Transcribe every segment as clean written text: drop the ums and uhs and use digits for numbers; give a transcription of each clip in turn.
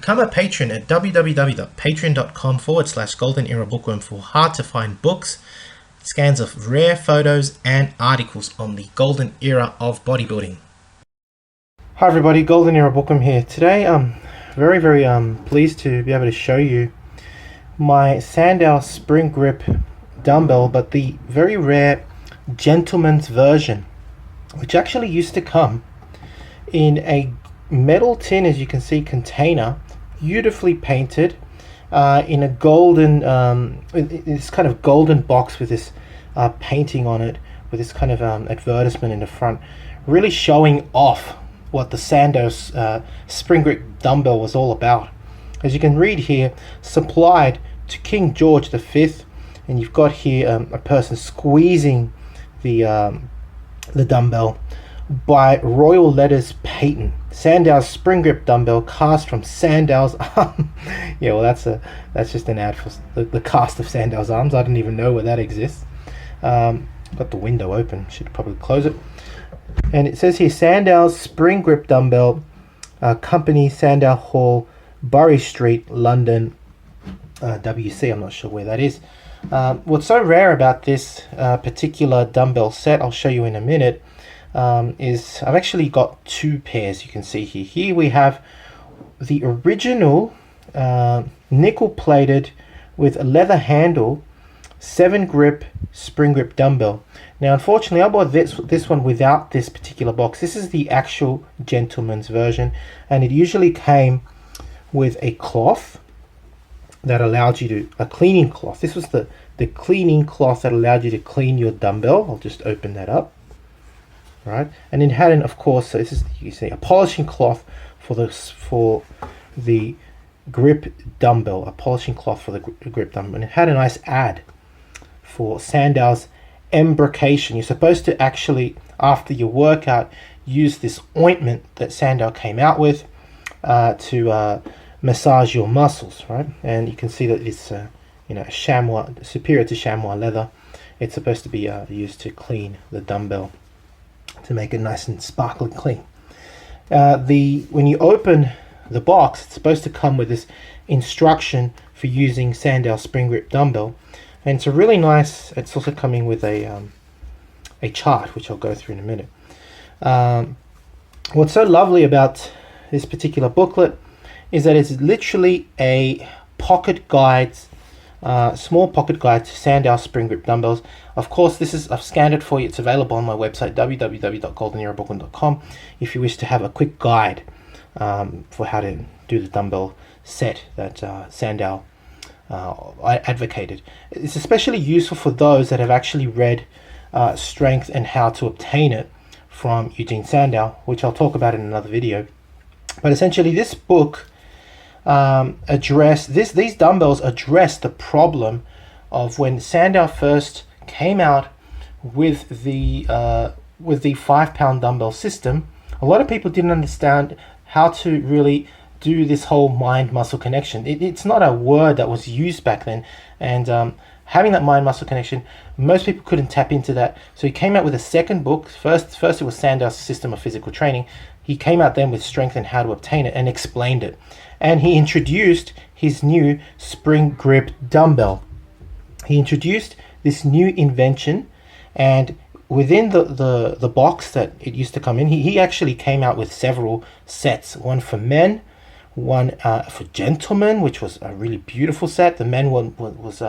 Become a patron at www.patreon.com/Golden Era Bookworm for hard to find books, scans of rare photos and articles on the golden era of bodybuilding. Hi everybody, Golden Era Bookworm here. Today I'm very pleased to be able to show you my Sandow'S Spring Grip dumbbell, but the very rare gentleman's version, which actually used to come in a metal tin, as you can see, container, beautifully painted in a golden this kind of golden box with this painting on it, with this kind of advertisement in the front, really showing off what the Sandow'S Spring Grip dumbbell was all about. As you can read here, supplied to King George V, and you've got here a person squeezing the dumbbell, by Royal Letters patent. Sandow'S Spring Grip dumbbell cast from Sandow'S arm. Yeah, well, that's just an ad for the cast of Sandow'S arms. I didn't even know where that exists. Got the window open, should probably close it. And it says here, Sandow'S Spring Grip dumbbell, company Sandow Hall, Bury Street, London, WC. I'm not sure where that is. What's so rare about this particular dumbbell set, I'll show you in a minute, is I've actually got two pairs. You can see here. Here we have the original nickel plated with a leather handle 7 grip spring grip dumbbell. Now unfortunately I bought this one without this particular box. This is the actual gentleman's version, and it usually came with a cloth that allowed you to, a cleaning cloth. This was the cleaning cloth that allowed you to clean your dumbbell. I'll just open that up. Right, and it had, of course, so this is, you see, a polishing cloth for the grip dumbbell, a polishing cloth for the grip dumbbell, and it had a nice ad for Sandow'S embrocation. You're supposed to actually, after your workout, use this ointment that Sandow came out with to massage your muscles, right? And you can see that it's chamois, superior to chamois leather. It's supposed to be used to clean the dumbbell, to make it nice and sparkly clean. When you open the box, it's supposed to come with this instruction for using Sandow'S Spring Grip dumbbell, and it's a really nice. It's also coming with a chart, which I'll go through in a minute. What's so lovely about this particular booklet is that it's literally a pocket guides. Small pocket guide to Sandow'S Spring Grip dumbbells. Of course, I've scanned it for you. It's available on my website, www.goldenerabookworm.com, if you wish to have a quick guide for how to do the dumbbell set that Sandow advocated. It's especially useful for those that have actually read Strength and How to Obtain It from Eugene Sandow, which I'll talk about in another video. But essentially, this book these dumbbells address the problem of when Sandow first came out with the 5-pound dumbbell system. A lot of people didn't understand how to really do this whole mind-muscle connection. It's not a word that was used back then, and having that mind-muscle connection, most people couldn't tap into that. So he came out with a second book. First it was Sandow's System of Physical Training. He came out then with Strength and How to Obtain It, and explained it. And he introduced his new Spring Grip dumbbell. He introduced this new invention, and within the box that it used to come in, he actually came out with several sets. One for men, one for gentlemen, which was a really beautiful set. The men one was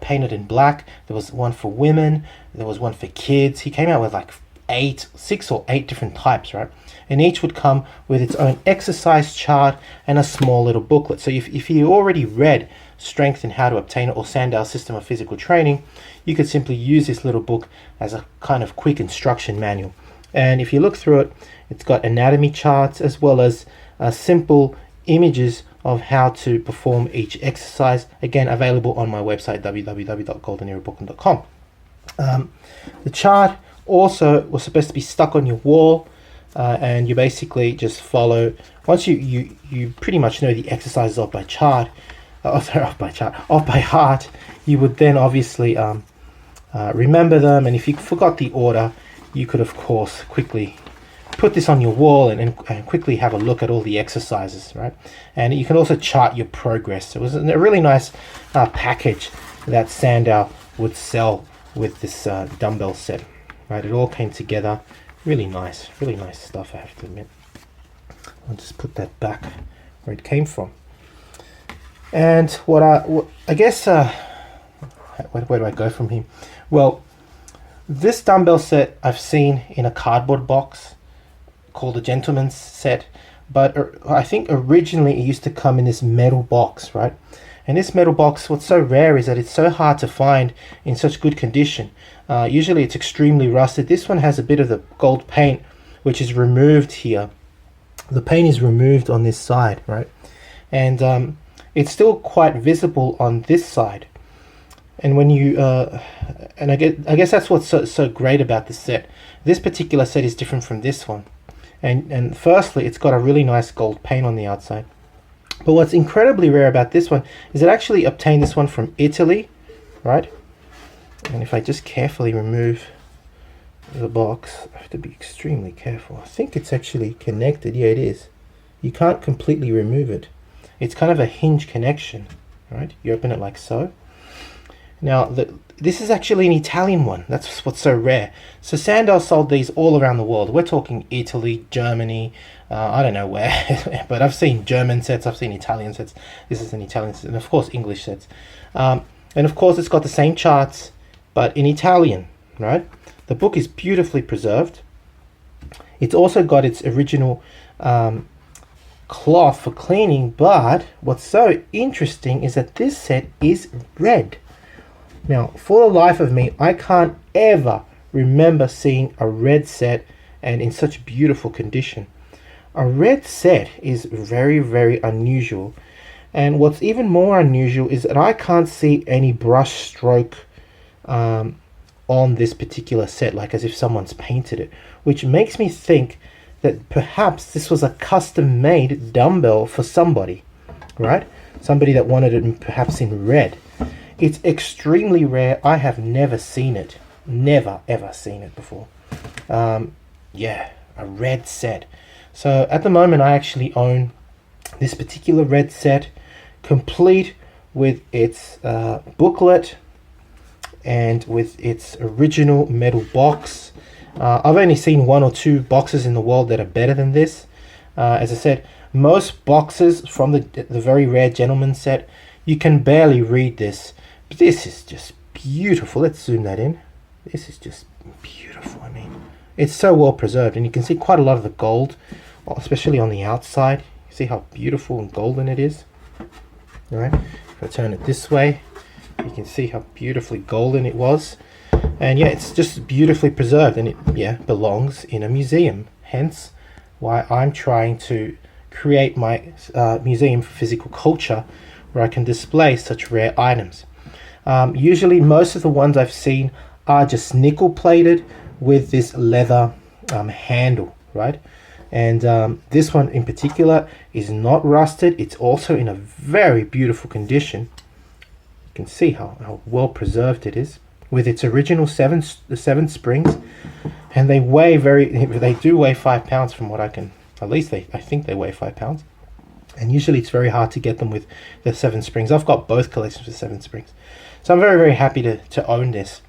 painted in black. There was one for women. There was one for kids. He came out with like 6 or 8 different types, right? And each would come with its own exercise chart and a small little booklet. So if you already read Strength and How to Obtain It or Sandow's System of Physical Training, you could simply use this little book as a kind of quick instruction manual. And if you look through it, it's got anatomy charts as well as simple images of how to perform each exercise. Again, available on my website, www.goldenerabookworm.com. The chart also was supposed to be stuck on your wall, and you basically just follow. Once you pretty much know the exercises off by heart, you would then obviously remember them, and if you forgot the order, you could of course quickly put this on your wall and quickly have a look at all the exercises, right? And you can also chart your progress. It was a really nice package that Sandow would sell with this dumbbell set, right? It all came together. Really nice stuff, I have to admit. I'll just put that back where it came from. And what I guess, where do I go from here? Well, this dumbbell set I've seen in a cardboard box called a gentleman's set, but I think originally it used to come in this metal box, right? And this metal box, what's so rare is that it's so hard to find in such good condition. Usually it's extremely rusted. This one has a bit of the gold paint, which is removed here. The paint is removed on this side, right? And it's still quite visible on this side. And when you, and I guess that's what's so great about this set. This particular set is different from this one. And firstly, it's got a really nice gold paint on the outside. But what's incredibly rare about this one is I actually obtained this one from Italy, right? And if I just carefully remove the box, I have to be extremely careful. I think it's actually connected. Yeah, it is. You can't completely remove it. It's kind of a hinge connection, right? You open it like so. Now, this is actually an Italian one. That's what's so rare. So Sandow sold these all around the world. We're talking Italy, Germany, I don't know where, but I've seen German sets, I've seen Italian sets. This is an Italian set, and of course English sets. And of course it's got the same charts, but in Italian, right? The book is beautifully preserved. It's also got its original cloth for cleaning, but what's so interesting is that this set is red. Now, for the life of me, I can't ever remember seeing a red set and in such beautiful condition. A red set is very, very unusual. And what's even more unusual is that I can't see any brush stroke on this particular set, like as if someone's painted it, which makes me think that perhaps this was a custom-made dumbbell for somebody, right? Somebody that wanted it perhaps in red. It's extremely rare. I have never seen it. Never, ever seen it before. Yeah, a red set. So at the moment, I actually own this particular red set, complete with its booklet and with its original metal box. I've only seen 1 or 2 boxes in the world that are better than this. As I said, most boxes from the very rare gentleman set, you can barely read this. But this is just beautiful. Let's zoom that in. This is just beautiful. I mean, it's so well preserved, and you can see quite a lot of the gold, especially on the outside. You see how beautiful and golden it is. All right, if I turn it this way, you can see how beautifully golden it was. And yeah, it's just beautifully preserved, and it belongs in a museum. Hence why I'm trying to create my museum for physical culture, where I can display such rare items. Usually most of the ones I've seen are just nickel plated with this leather handle, right? And this one in particular is not rusted. It's also in a very beautiful condition. You can see how well preserved it is, with its original seven springs, and they do weigh 5 pounds from what I can, at least I think they weigh 5 pounds. And usually it's very hard to get them with the 7 springs. I've got both collections with 7 springs. So I'm very, very happy to own this.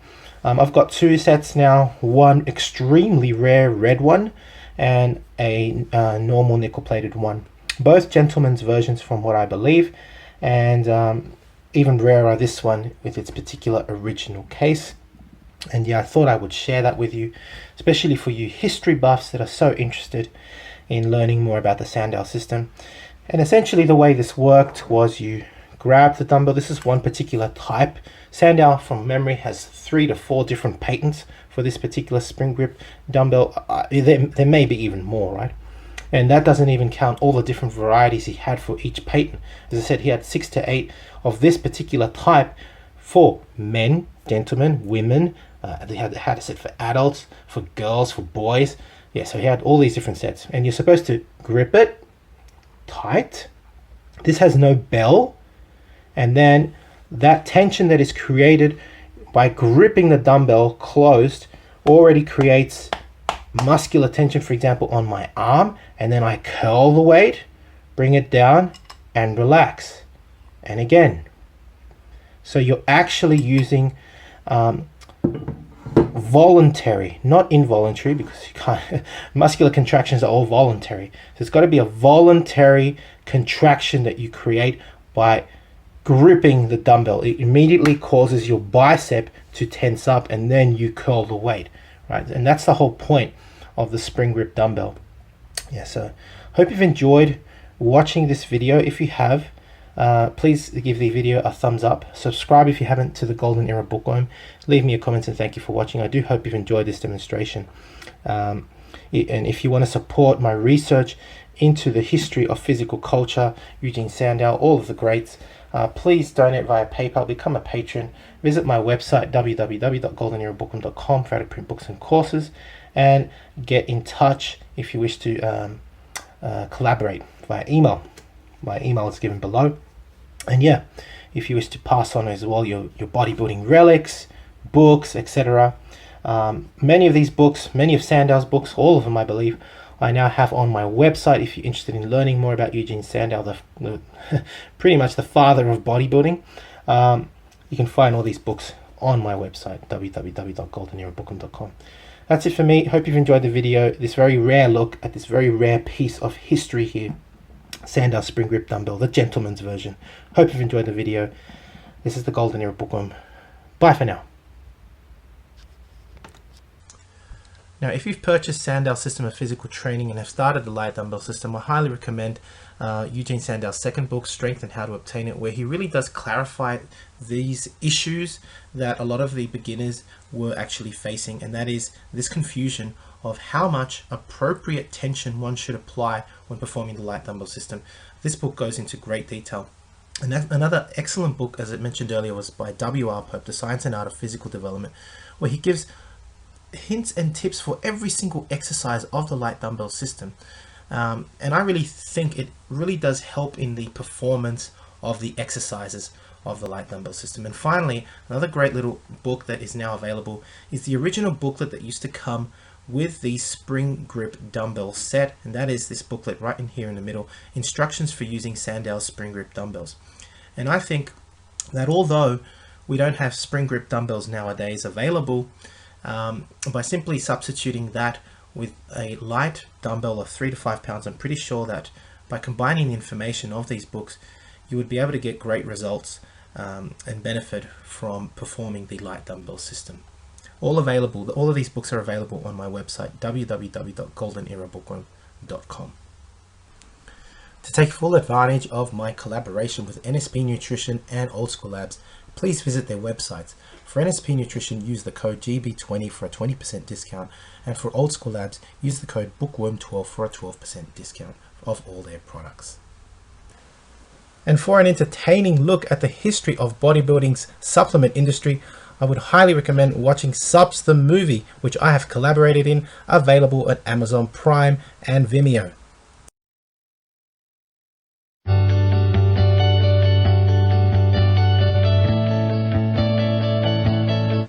I've got 2 sets now, one extremely rare red one and a normal nickel plated one. Both gentlemen's versions from what I believe, and even rarer this one with its particular original case. And yeah, I thought I would share that with you, especially for you history buffs that are so interested in learning more about the Sandow system. And essentially the way this worked was you grab the dumbbell. This is one particular type. Sandow, from memory, has 3 to 4 different patents for this particular spring grip dumbbell. There may be even more, right? And that doesn't even count all the different varieties he had for each patent. As I said, he had 6 to 8 of this particular type for men, gentlemen, women. They had a set for adults, for girls, for boys. Yeah, so he had all these different sets. And you're supposed to grip it tight. This has no bell. And then that tension that is created by gripping the dumbbell closed already creates muscular tension, for example, on my arm, and then I curl the weight, bring it down, and relax. And again. So you're actually using voluntary, not involuntary, because you can't, muscular contractions are all voluntary. So it's got to be a voluntary contraction that you create by gripping the dumbbell. It immediately causes your bicep to tense up, and then you curl the weight, right? And that's the whole point of the spring grip dumbbell. Yeah, so hope you've enjoyed watching this video. If you have, please give the video a thumbs up. Subscribe if you haven't to the Golden Era Bookworm. Leave me a comment and thank you for watching. I do hope you've enjoyed this demonstration. And if you want to support my research into the history of physical culture, Eugene Sandow, all of the greats, please donate via PayPal, become a patron, visit my website www.goldenerabookworm.com for how to print books and courses, and get in touch if you wish to collaborate via email. My email is given below. And yeah, if you wish to pass on as well your bodybuilding relics, books, etc. Many of these books, many of Sandow's books, all of them I believe, I now have on my website. If you're interested in learning more about Eugene Sandow, pretty much the father of bodybuilding, you can find all these books on my website, www.goldenerabookworm.com. That's it for me. Hope you've enjoyed the video, this very rare look at this very rare piece of history here. Sandow's Spring Grip Dumbbell, the gentleman's version. Hope you've enjoyed the video. This is the Golden Era Bookworm. Bye for now. Now, if you've purchased Sandow's system of physical training and have started the light dumbbell system, I highly recommend Eugene Sandow's second book, Strength and How to Obtain It, where he really does clarify these issues that a lot of the beginners were actually facing, and that is this confusion of how much appropriate tension one should apply when performing the light dumbbell system. This book goes into great detail. And another excellent book, as I mentioned earlier, was by W.R. Pope, The Science and Art of Physical Development, where he gives hints and tips for every single exercise of the light dumbbell system. And I really think it really does help in the performance of the exercises of the light dumbbell system. And finally, another great little book that is now available is the original booklet that used to come with the spring grip dumbbell set, and that is this booklet right in here in the middle, Instructions for Using Sandow's Spring Grip Dumbbells. And I think that although we don't have spring grip dumbbells nowadays available, by simply substituting that with a light dumbbell of 3 to 5 pounds, I'm pretty sure that by combining the information of these books, you would be able to get great results and benefit from performing the light dumbbell system. All of these books are available on my website, www.goldenerabookworm.com. To take full advantage of my collaboration with NSP Nutrition and Old School Labs, please visit their websites. For NSP Nutrition, use the code GB20 for a 20% discount, and for Old School Labs, use the code BOOKWORM12 for a 12% discount of all their products. And for an entertaining look at the history of bodybuilding's supplement industry, I would highly recommend watching Subs the Movie, which I have collaborated in, available at Amazon Prime and Vimeo.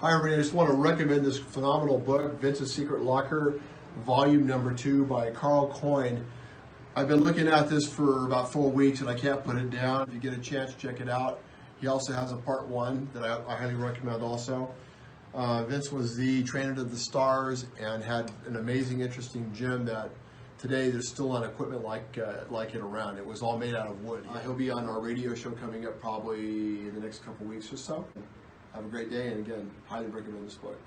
Hi everybody, I just want to recommend this phenomenal book, Vince's Secret Locker, volume number 2 by Carl Coyne. I've been looking at this for about 4 weeks and I can't put it down. If you get a chance, check it out. He also has a part 1 that I highly recommend also. Vince was the trainer to the stars and had an amazing, interesting gym that today there's still not equipment like it around. It was all made out of wood. He'll be on our radio show coming up probably in the next couple weeks or so. Have a great day, and again, highly recommend this book.